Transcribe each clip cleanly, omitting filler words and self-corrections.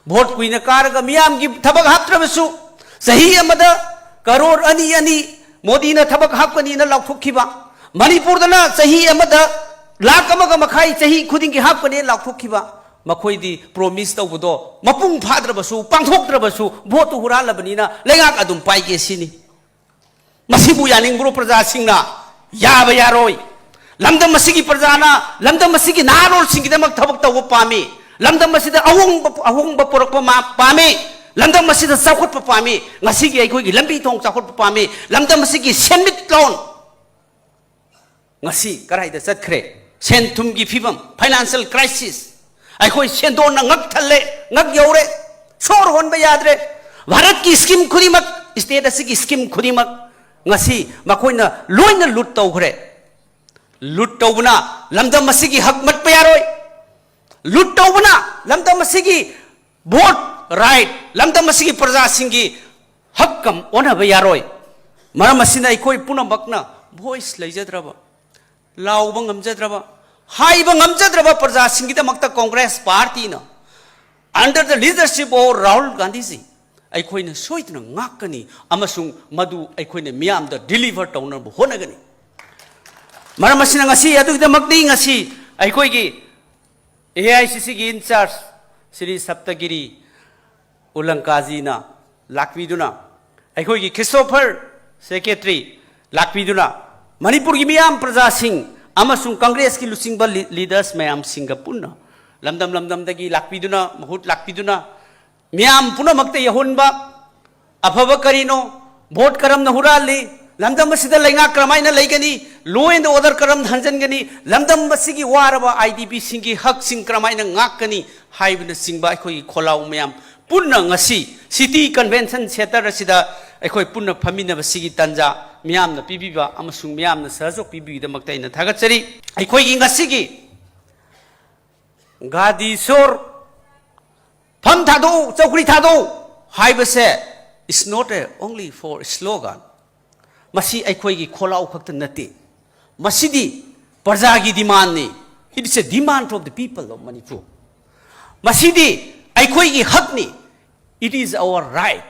vote कुइन कारग मियाम की थबक हापत्रबसु सही अमदा करोड़ अनि अनि मोदी न थबक हापकनी न लाउथोखिबा मणिपुर दना सही अमदा लाख अमग मखाई सही खुदिंग की हापकनी लाउथोखिबा मखोइदी प्रोमिस तौबदो मपुंग फाद्रबसु पांथोक्त्रबसु भोट हुरालबनीना लेगाक अदुम पाइगे सिनी मसिबु यानिंग्रो प्रजा सिंगना याब यारोय लमदम मसिगी प्रजाना लमदम मसिगी नारोल सिंगिदमक थबक तौब पामी लमदम मसिदा अहोंग पुरक्प पामी लमदम मसिदा चाखुट पामी ngasiगी अखोइगी लंबी थोंग चाखुट पामी लमदम मसिगी सेमिट लोन ngasi कराइदा चतखरे सेंथुमगी फिबम फाइनेंशियल क्राइसिस अखोइ सेंदोन ngak थल्ले ngak यौरे सोर होनबा याद्रे भारत की स्कीम खुदिमक स्टेट असिगी स्कीम खुदिमक ngasi makoina loina lut tawkhre lut tawbna lamdam masigi hak mat payaroy lut tawbna lamdam masigi vote right lamdam masigi praja singi hakkam ona bayaroy maram asina ikoi punamakna voice leijadraba lauba ngamjadraba haiba ngamjadraba praja singi damakta congress party na under the leadership of Rahul Gandhi ji अखोइन सोइदन ngakani amasung madu अखोइन मियाम द deliver तौनब होनगनी मरम असिना ngasi अदुगदमकनी ngasi अखोइगी AICC की इंचार्ज श्री सप्तगिरी उलंकाजी ना लाकविदुना अखोइगी क्रिस्टोफर सेक्रेटरी लाकविदुना मणिपुर की मियाम प्रजा सिंह अमसुंग कांग्रेस की लुसिंग लीडर्स मैम सिंगापुर लमदम लमदम दगी लाकविदुना बहुत लाकविदुना मियाम पुनमक्ते यहुनबा अफब करीनो भोट करम न हुराली लमदम मसिदा लेंगा क्रमाइना लेगनी लो एंड ऑर्डर करम धनजनगनी लमदम मसिगी वारबा आईडीपी सिंगी हक सिंग क्रमाइना ngakani हाइबन सिंगबा अखोई खोलाउ मियाम पुन्ना ngasi सिटी कन्वेंशन सेंटर असिदा अखोई पुन्ना फमिनबा सिगी तंजा मियाम न पिबिबा अमसुंग मियाम न सहजोग पिबिदमक्ते इन थागतचरी अखोई ngasiगी गादीसोर फम थादो चौकड़ी थादो हाइबसे is not only for slogan मसी अखोइगी खोलाउ खक्त नते मसीदी प्रजा की डिमांड ने it is a demand of the people of Manipur मसीदी अखोइगी हक ने इट इज आवर राइट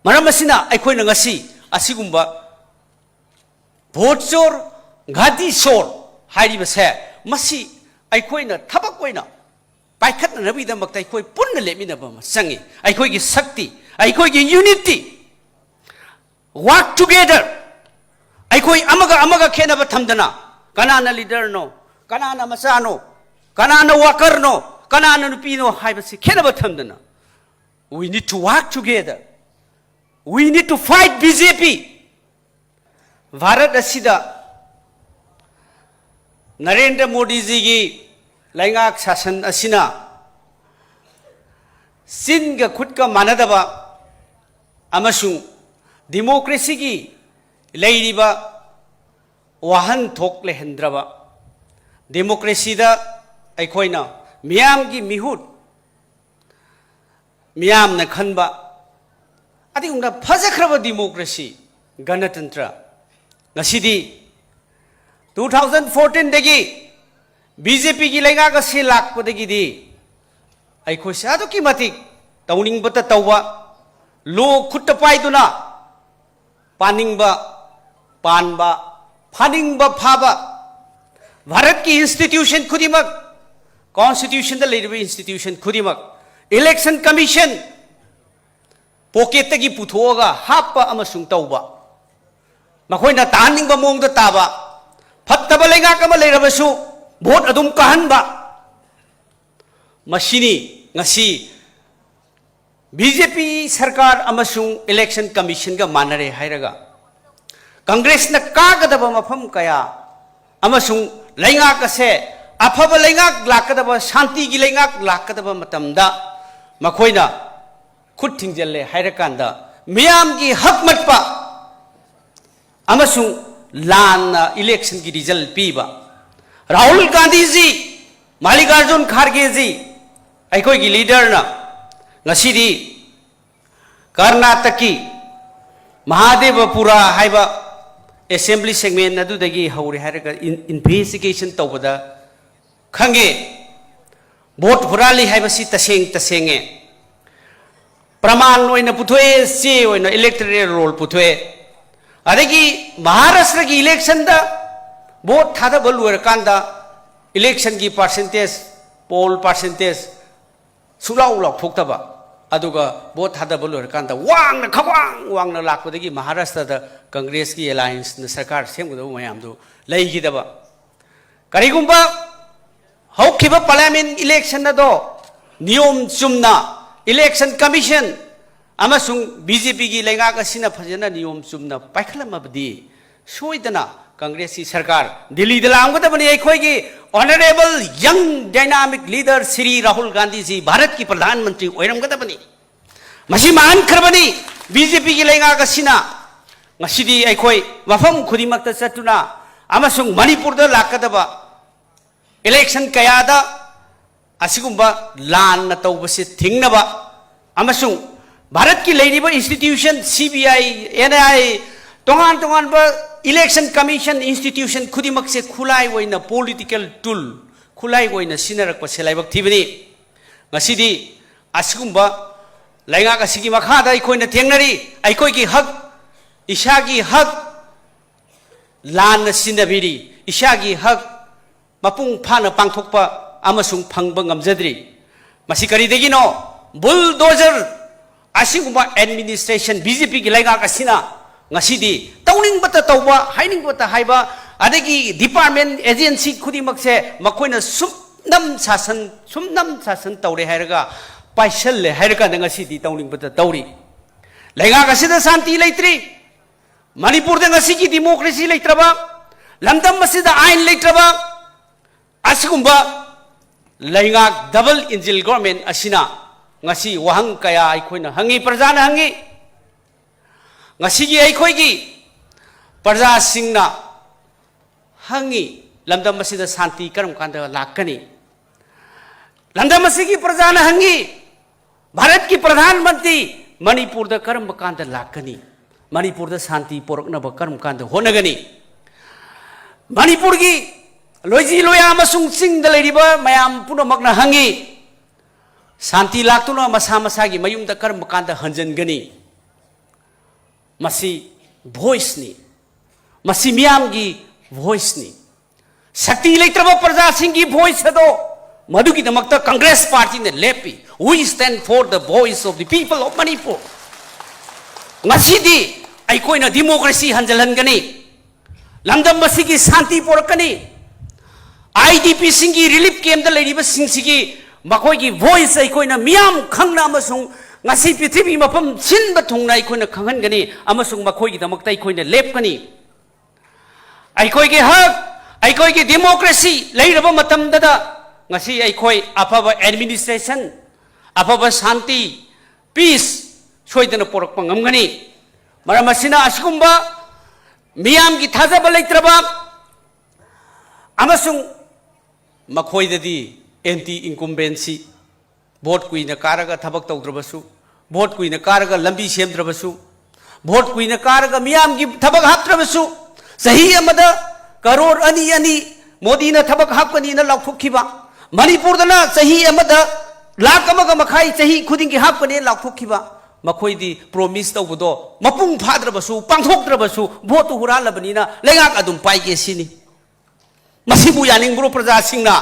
मरम मसिना अखोइना ngasi असिगुंबा भोट चोर घाटी चोर हाइरिबसे मसी अखोइना थबक ओइना पाइखत नबीदमक्ता अखोइ पुन्न लेमिनबा संगी अखोइगी शक्ति अखोइगी यूनिटी वर्क टुगेदर अखोइ अमगा अमगा खेनबा थमदना कनाना लीडर नो कनाना मचा नो कनाना वर्कर नो कनाना नुपी नो हाइबसे खेनबा थमदना we need to work together we need to fight BJP Bharat असिदा नरेंद्र मोदी जी की लैंगाक शासन असिना सिंगा खुद का मानदबा अमसुंग डेमोक्रेसी की लैरिबा वाहन थोक लेहंद्रबा डेमोक्रेसी दा अखोइना मियाम की मिहुत मियाम न खनबा अदिगुंदा फजख्रबा डेमोक्रेसी गणतंत्र ngasiदी 2014 दगी बीजेपी की लेगा का से लाख पदगी दी अखोई साधु की मतिक तौनिंग बता तौवा लो खुट्ट पाइदुना पानिंगबा पानबा फानिंगबा फाबा भारत की इंस्टीट्यूशन खुदिमक कॉन्स्टिट्यूशन द लेरिबे इंस्टीट्यूशन खुदिमक इलेक्शन कमीशन पॉकेट तगी पुथोगा हापा अमसुंग तौबा मखोइना तानिंगबा मोंग द ताबा फत्तबा लेगा कमा लेरबसु भोट अदुम कहनबा मशीनी ngasi बीजेपी सरकार अमसुंग इलेक्शन कमीशन का मानरे हाइरगा कांग्रेस न कागदबा मफम कया अमसुंग लैंगाक से अफब लैंगाक लाकदबा शांति की लैंगाक लाकदबा मतमदा मखोइना खुद थिंजले हाइरकांदा मियाम की हक मतपा अमसुंग लान इलेक्शन की रिजल्ट पीबा राहुल गांधी जी मल्लिकार्जुन खड़गे जी अखोई की लीडर ना ngasiदी कर्नाटक की महादेवपुरा हाइबा असेंबली सेगमेंट अदुदगी हौरे हाइरगा इन्वेस्टिगेशन तौबदा खंगे vote hurali haibasi tasenge praman oina puthoi se oina electoral roll puthoi adagi Maharashtra ki election da vote thada baluar kanda election ki percentage poll percentage sulau lok thoktaba aduga vote thada baluar kanda wang na lakpadagi Maharashtra da Congress ki alliance na sarkar semgudo mayam du leigidaba karigumba haukiba parliament election na do niyom chumna election commission amasung BJP gi lenga ka sina phajana niyom chumna paikhalamabdi soidana Congress ki sarkar Delhi da lamgada bani ekhoi gi honorable young dynamic leader Shri Rahul Gandhi ji Bharat ki pradhan mantri oiramgada bani masi man kharbani BJP gi lenga ka sina ngasidi ekhoi mafam khudimakta chatuna amasung Manipur da lakadaba election kayada asigumba lan na tawbase thingnaba amasung Bharat ki leiriba institution CBI NIA tongan ba election commission institution khudimak se khulai oina political tool khulai oina sinarak pa selaibak thibani ngasidi asigumba lainga ka sigi makha da ikoina thengnari aikoi ki hak ishagi hak lan na sinabiri ishagi hak mapung phana pangthokpa amasung phangba ngamjadri masi kari degino bulldozer asigumba administration BJP ki lainga ka sina ngasidi tawning bata tawba haining bata haiba adagi department agency khudimak se makoina sumnam sasan tawre hairaga paisal le hairaga ngasidi tawning bata tawri lainga ka sida santi leitri Manipur da ngasigi democracy leitraba lamdam masida ain leitraba asigumba lainga double engine government asina ngasi wahang kaya aikoina hangi prajana hangi ngasigi aikoigi praja singna hangi lamdam masida santi karam kanda lakani lamdam masigi prajana hangi Bharat ki pradhan mantri Manipur da karam kanda lakani Manipur da santi porokna ba karam kanda honagani Manipur ki loiji loya amasung sing da leiriba mayam punamakna hangi santi laktuna masa masagi mayum da karam kanda hanjangani masi voice ni masi miyam gi voice ni sakti leitraba praja sing gi voice hado madu ki damakta Congress party ne lepi we stand for the voice of the people of Manipur ngasidi aikoina democracy hanjalangani lamdam masigi santi porakani IDP singi relief camp da leiriba singsigi makoi gi voice aikoina miyam khangna amasung ngasi prithibi mapam sinba thungna aikoina khangangani amasung makoi gi damakta aikoina lepkani aikoigi hak aikoigi democracy leiraba matam da ngasi aikoi afaba administration afaba santi peace soidana porakpa ngamgani maramasina askumba miyam gi thajaba leitraba amasung makoidadi anti incumbency vote kuina karaga thabak tawdrabasu vote kuina karaga lambi semdrabasu vote kuina karaga miyam gi thabak haptrabasu sahi amada karor ani modi na thabak hapkani na lauthokhiba Manipur dana sahi amada lakh amaga makhai sahi khuding gi hapkani lauthokhiba makoidi promise tawbudo mapung phadrabasu pangthokdrabasu vote huralabani na lengak adum paige sini masibu yaning bro praja singna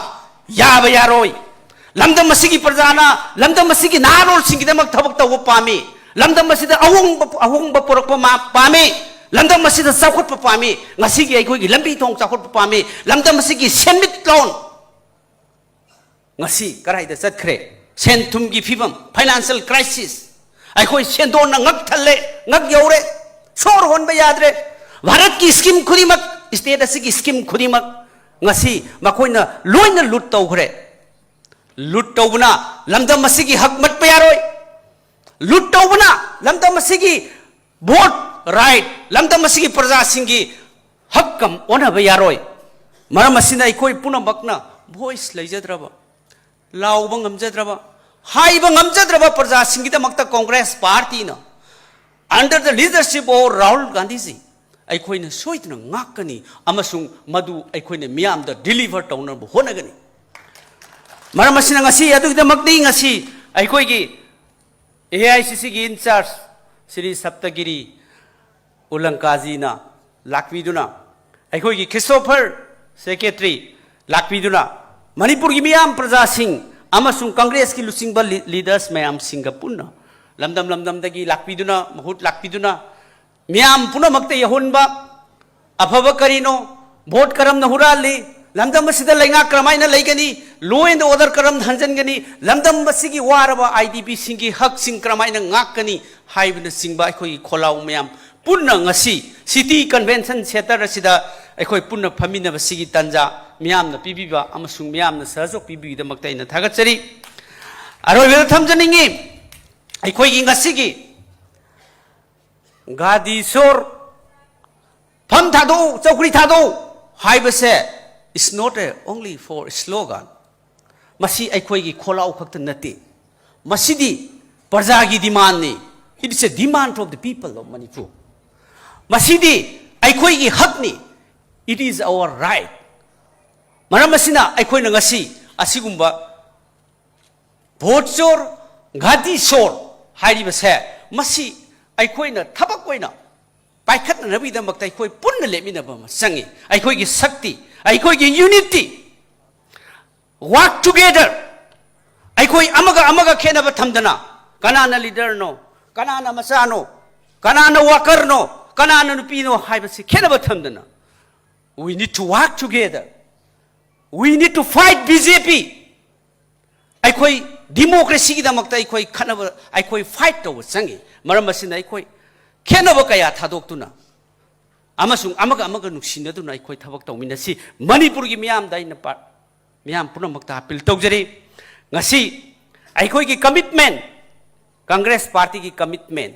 yaba yaroi lamdam masigi prajana lamdam masigi narol singidamak thabak taw pami lamdam masida ahung ba porakpa ma pami lamdam masida sakhot pa pami ngasigi ai khoi lambi thong sakhot pa pami lamdam masigi senmit loan ngasi karai da chatkre senthum gi phibam financial crisis ai khoi sendon na ngak thalle ngak yaure sor hon ba yadre Bharat ki scheme khurimak state asigi scheme khurimak ngasi makoina loina lut tawkhre lut tawbuna lamdam masigi hak mat payaroi lut tawbuna lamdam masigi vote right lamdam masigi praja singi hakkam ona bayaroi maram asina ikoi punamakna voice leijadraba lauba ngamjadraba haiba ngamjadraba praja singi da makta Congress party na under the leadership of Rahul Gandhi ji aikoina soitna ngakani amasung madu aikoina miyam da deliver tawna honagani मरम असिना ngasi adugidamakni ngasi aikoi gi AICC gi in charge Sri Saptagiri Ulankaji na lakviduna aikoi gi Christopher secretary lakviduna Manipur gi miyam praja sing amasung Congress ki lusingba leaders mayam Singapore lamdam dagi lakviduna mahut lakviduna miyam punamakta yahunba afaba karino vote karam na hurali lamdam masida lainga kramaina laigani law and order karam hanjangani lamdam masigi waraba IDP singi hak sing kramaina ngakani haibna singba khoi kholau mayam punna ngasi city convention center asida akhoi punna phamina basigi tanja miyam na pibiba amasung miyam na sahajok pibi da makta ina thagachari aroi wel thamjaningi akhoi gi ngasigi gadi sor pham thado chokri thado haibase is not only for slogan masi aikoi gi kholau khakta nati masidi parja gi demand ni it is a demand of the people of Manipur masidi aikoi gi hak ni it is our right maram masina aikoi na ngasi asigumba vote chor gadi sor hairi base masi aikoi na thabak koina paikhat na rabi da maktai khoi punna lemina ba sangi aikoi gi sakti aikoi gi unity work together aikoi amaga khenaba thamdana kanana leader no kanana macha no kanana worker no kanana nupi no haibasi khenaba thamdana we need to work together we need to fight BJP aikoi democracy gi damakta aikoi khanaba aikoi fight to sangi maram asina aikoi khenaba kaya thadoktuna amasung amaga nuksinaduna aikoi thabak tawminasi Manipur gi miyam da ina part miyam punamakta appeal tawjari ngasi aikoi gi commitment Congress party gi commitment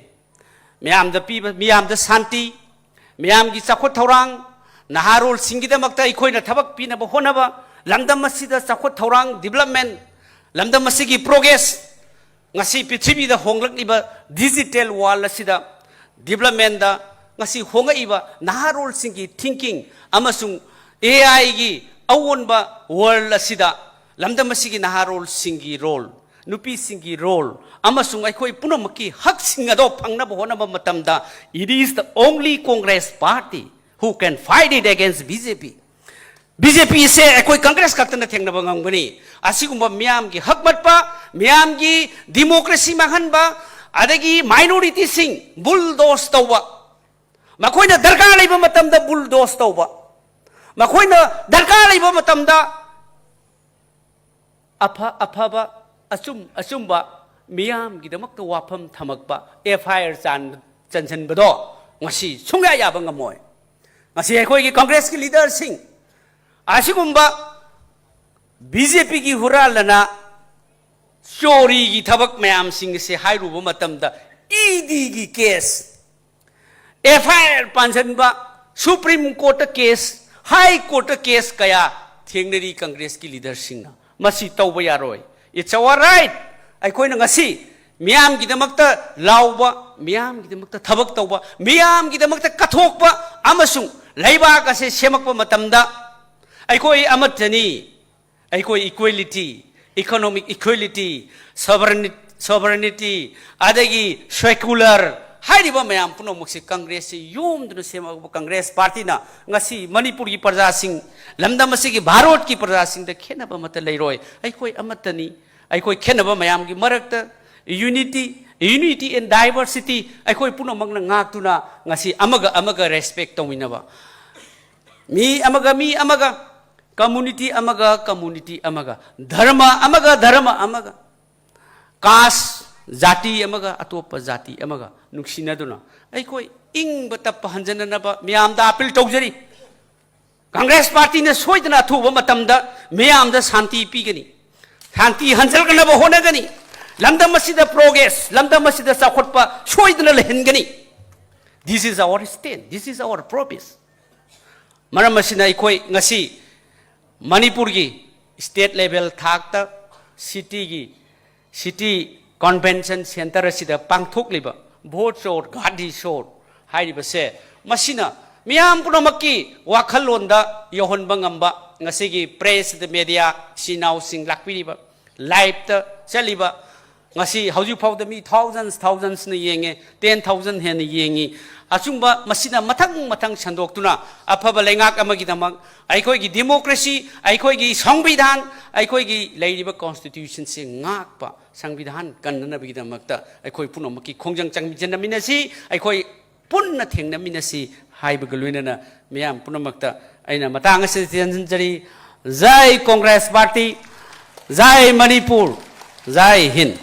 miyam da santi miyam gi chakhot thorang naharol singi da makta aikoi na thabak pina ba honaba lamdam masida chakhot thorang development lamdam masigi progress ngasi prithvi da honglak iba digital wall asida development da ngasi honga iba naharol singi thinking amasung AI gi awonba world asida lamdam asigi naharol singi role nupi singi role amasung aikoi punamaki hak singa do phangna bo hona matamda it is the only Congress party who can fight it against BJP se aikoi Congress kaktana thengna bangam bani asigumba miyam gi hak matpa miyam gi democracy mahanba adagi minority sing bulldoze tawba makoina darkar laiba matamda bulldoze tawba makoina darkar laiba matamda afaba asumba miyam gi damakta wafam thamakba FIR chanchan bado ngasi sungya yaba ngamoy ngasi aikoi gi Congress ki leader sing asigumba BJP gi huralana chori gi thabak mayam sing se hairuba matamda ED gi case FIR panjanba Supreme Court case High Court case kaya thengnari Congress ki leader singna masi tawba yaroi it's our right aikoi na ngasi miyam gi damakta lawba miyam gi damakta thabak tawba miyam gi damakta kathokpa amasung laiba ka se semakpa matamda aikoi amatani aikoi equality economic equality sovereignty adagi secular hairiba mayam puno muksi Congress yum dunu sema Congress party na ngasi Manipur gi parja sing lamdam asigi Bharat ki parja sing da khenaba mata leiroi aikoi amatani aikoi khenaba mayam gi marakta unity and diversity aikoi puno magna ngak tuna ngasi amaga respect tawinaba mi amaga community amaga dharma amaga caste jati amaga atopa jati amaga nuksinaduna aikoi ing bata pahanjanaba miyam da appeal tawjari Congress party na soidana thuba matamda miyam da shanti pigani shanti hanjalgana ba honagani lamdam masida progress lamdam masida sakhotpa soidana lehengani this is our stand this is our promise maram masina aikoi ngasi Manipur gi state level thakta city convention center asida pangthok liba vote short gadi short hairiba se masina miyam punamakki wakhalonda yohonba ngamba ngasi gi press the media sinau sing lakpiriba live चलीबा ngasi hauju phawda mi thousands na yenge 10,000 hen yengi achungba masina mathang sandoktuna aphaba lengak amagi damak aikoi gi democracy aikoi gi sangvidhan aikoi gi leiriba constitution se ngakpa sangvidhan kannana bagi damakta aikoi punomaki khongjang changmijana minasi aikoi punna thengna minasi haiba gluina miyam punomakta aina matang ase janjari jai congress party jai manipur jai hind